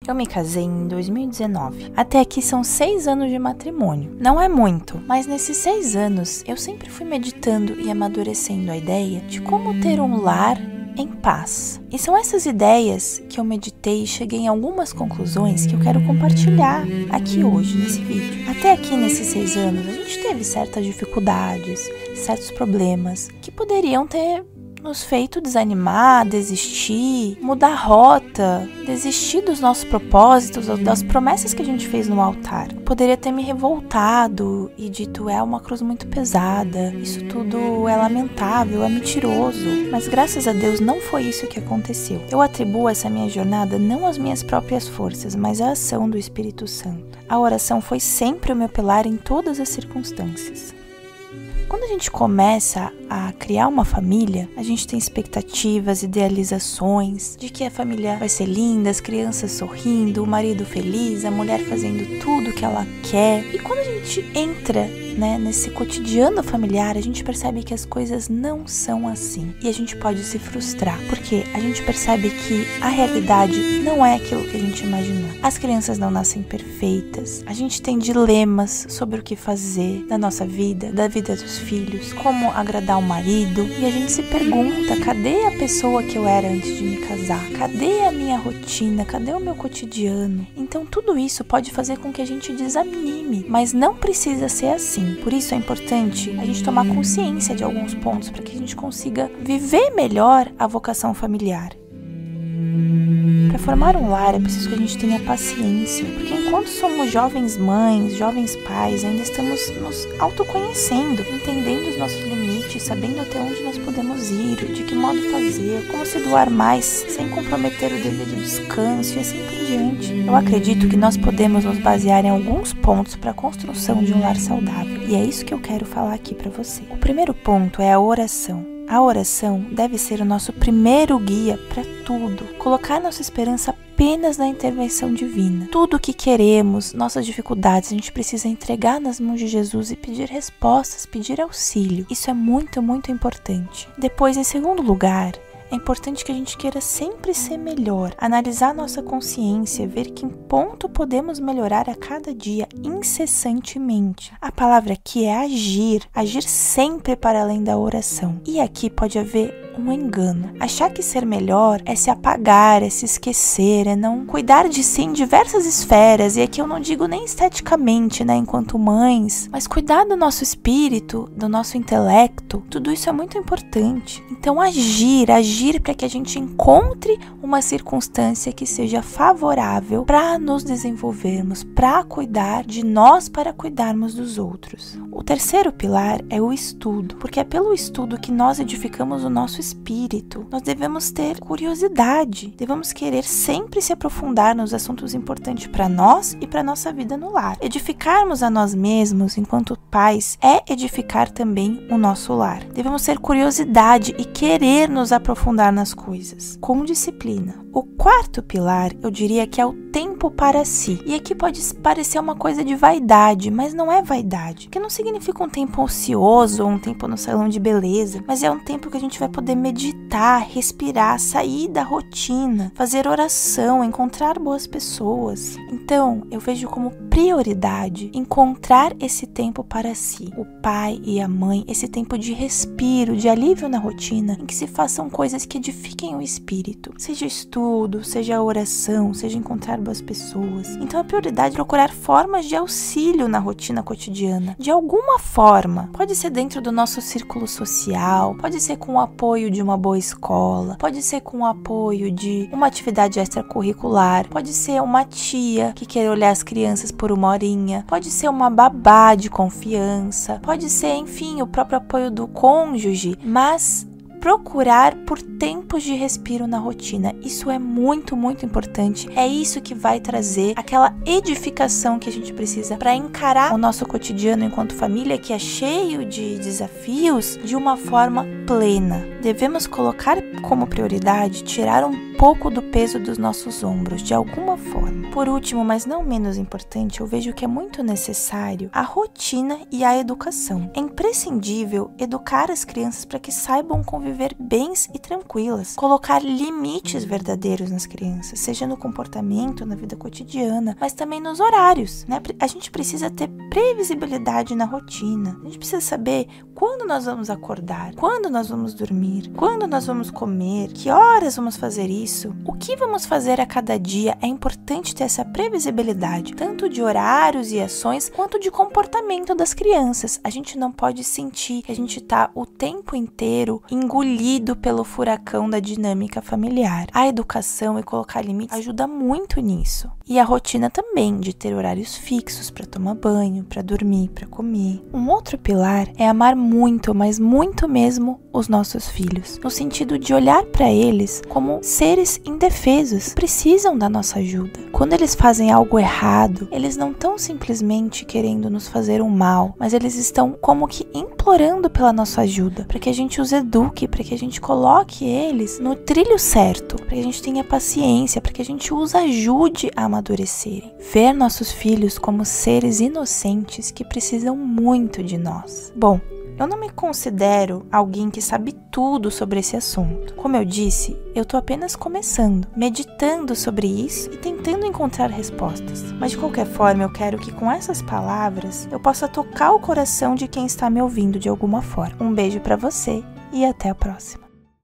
Eu me casei em 2019. Até aqui são 6 anos de matrimônio. Não é muito, mas nesses 6 anos eu sempre fui meditando e amadurecendo a ideia de como ter um lar em paz. E são essas ideias que eu meditei e cheguei em algumas conclusões que eu quero compartilhar aqui hoje nesse vídeo. Até aqui nesses 6 anos a gente teve certas dificuldades, certos problemas que poderiam ter nos feito desanimar, desistir, mudar a rota, desistir dos nossos propósitos, das promessas que a gente fez no altar. Poderia ter me revoltado e dito, é uma cruz muito pesada, isso tudo é lamentável, é mentiroso. Mas graças a Deus não foi isso que aconteceu. Eu atribuo essa minha jornada não às minhas próprias forças, mas à ação do Espírito Santo. A oração foi sempre o meu pilar em todas as circunstâncias. Quando a gente começa a criar uma família, a gente tem expectativas, idealizações de que a família vai ser linda, as crianças sorrindo, o marido feliz, a mulher fazendo tudo que ela quer. E quando a gente entra, nesse cotidiano familiar, a gente percebe que as coisas não são assim. E a gente pode se frustrar, porque a gente percebe que a realidade não é aquilo que a gente imaginou. As crianças não nascem perfeitas. A gente tem dilemas sobre o que fazer da nossa vida, da vida dos filhos, como agradar o marido. E a gente se pergunta, cadê a pessoa que eu era antes de me casar? Cadê a minha rotina? Cadê o meu cotidiano? Então tudo isso pode fazer com que a gente desanime, mas não precisa ser assim. Por isso é importante a gente tomar consciência de alguns pontos para que a gente consiga viver melhor a vocação familiar. Para formar um lar é preciso que a gente tenha paciência, porque enquanto somos jovens mães, jovens pais, ainda estamos nos autoconhecendo, entendendo os nossos limites, sabendo até onde nós podemos ir, de que modo fazer, como se doar mais sem comprometer o devido descanso e assim por diante. Eu acredito que nós podemos nos basear em alguns pontos para a construção de um lar saudável, e é isso que eu quero falar aqui para você. O primeiro ponto é a oração. A oração deve ser o nosso primeiro guia para tudo. Colocar nossa esperança apenas na intervenção divina. Tudo o que queremos, nossas dificuldades, a gente precisa entregar nas mãos de Jesus e pedir respostas, pedir auxílio. Isso é muito, muito importante. Depois, em segundo lugar, é importante que a gente queira sempre ser melhor, analisar nossa consciência, ver que em ponto podemos melhorar a cada dia, incessantemente. A palavra aqui é agir sempre para além da oração. E aqui pode haver um engano. Achar que ser melhor é se apagar, é se esquecer, é não cuidar de si em diversas esferas, e aqui eu não digo nem esteticamente, enquanto mães, mas cuidar do nosso espírito, do nosso intelecto, tudo isso é muito importante. Então agir para que a gente encontre uma circunstância que seja favorável para nos desenvolvermos, para cuidar de nós, para cuidarmos dos outros. O terceiro pilar é o estudo, porque é pelo estudo que nós edificamos o nosso espírito. Nós devemos ter curiosidade, devemos querer sempre se aprofundar nos assuntos importantes para nós e para nossa vida no lar. Edificarmos a nós mesmos enquanto pais é edificar também o nosso lar. Devemos ter curiosidade e querer nos aprofundar nas coisas, com disciplina. O quarto pilar, eu diria que é o tempo para si. E aqui pode parecer uma coisa de vaidade, mas não é vaidade. Porque não significa um tempo ocioso ou um tempo no salão de beleza, mas é um tempo que a gente vai poder meditar, respirar, sair da rotina, fazer oração, encontrar boas pessoas. Então, eu vejo como prioridade encontrar esse tempo para si. O pai e a mãe, esse tempo de respiro, de alívio na rotina, em que se façam coisas que edifiquem o espírito. Seja estudo, seja oração, seja encontrar boas pessoas. Então a prioridade é procurar formas de auxílio na rotina cotidiana. De alguma forma. Pode ser dentro do nosso círculo social, pode ser com o apoio de uma boa escola, pode ser com o apoio de uma atividade extracurricular, pode ser uma tia que quer olhar as crianças por uma horinha, pode ser uma babá de confiança, pode ser, enfim, o próprio apoio do cônjuge, mas procurar por tempos de respiro na rotina. Isso é muito, muito importante. É isso que vai trazer aquela edificação que a gente precisa para encarar o nosso cotidiano enquanto família, que é cheio de desafios, de uma forma plena. Devemos colocar como prioridade tirar um pouco do peso dos nossos ombros, de alguma forma. Por último, mas não menos importante, eu vejo que é muito necessário a rotina e a educação. É imprescindível educar as crianças para que saibam conviver bens e tranquilas, colocar limites verdadeiros nas crianças, seja no comportamento, na vida cotidiana, mas também nos horários, né? A gente precisa ter previsibilidade na rotina. A gente precisa saber quando nós vamos acordar, quando nós vamos dormir, quando nós vamos comer, que horas vamos fazer isso, o que vamos fazer a cada dia. É importante ter essa previsibilidade, tanto de horários e ações, quanto de comportamento das crianças. A gente não pode sentir que a gente está o tempo inteiro engolido pelo furacão da dinâmica familiar. A educação e colocar limites ajuda muito nisso. E a rotina também, de ter horários fixos para tomar banho, para dormir, para comer. Um outro pilar é amar muito, mas muito mesmo, os nossos filhos, no sentido de olhar para eles como seres indefesos, precisam da nossa ajuda. Quando eles fazem algo errado, eles não estão simplesmente querendo nos fazer um mal, mas eles estão como que implorando pela nossa ajuda, para que a gente os eduque, para que a gente coloque eles no trilho certo, para que a gente tenha paciência, para que a gente os ajude a amadurecerem. Ver nossos filhos como seres inocentes que precisam muito de nós. Bom, eu não me considero alguém que sabe tudo sobre esse assunto. Como eu disse, eu tô apenas começando, meditando sobre isso e tentando encontrar respostas. Mas de qualquer forma, eu quero que com essas palavras eu possa tocar o coração de quem está me ouvindo de alguma forma. Um beijo pra você e até a próxima.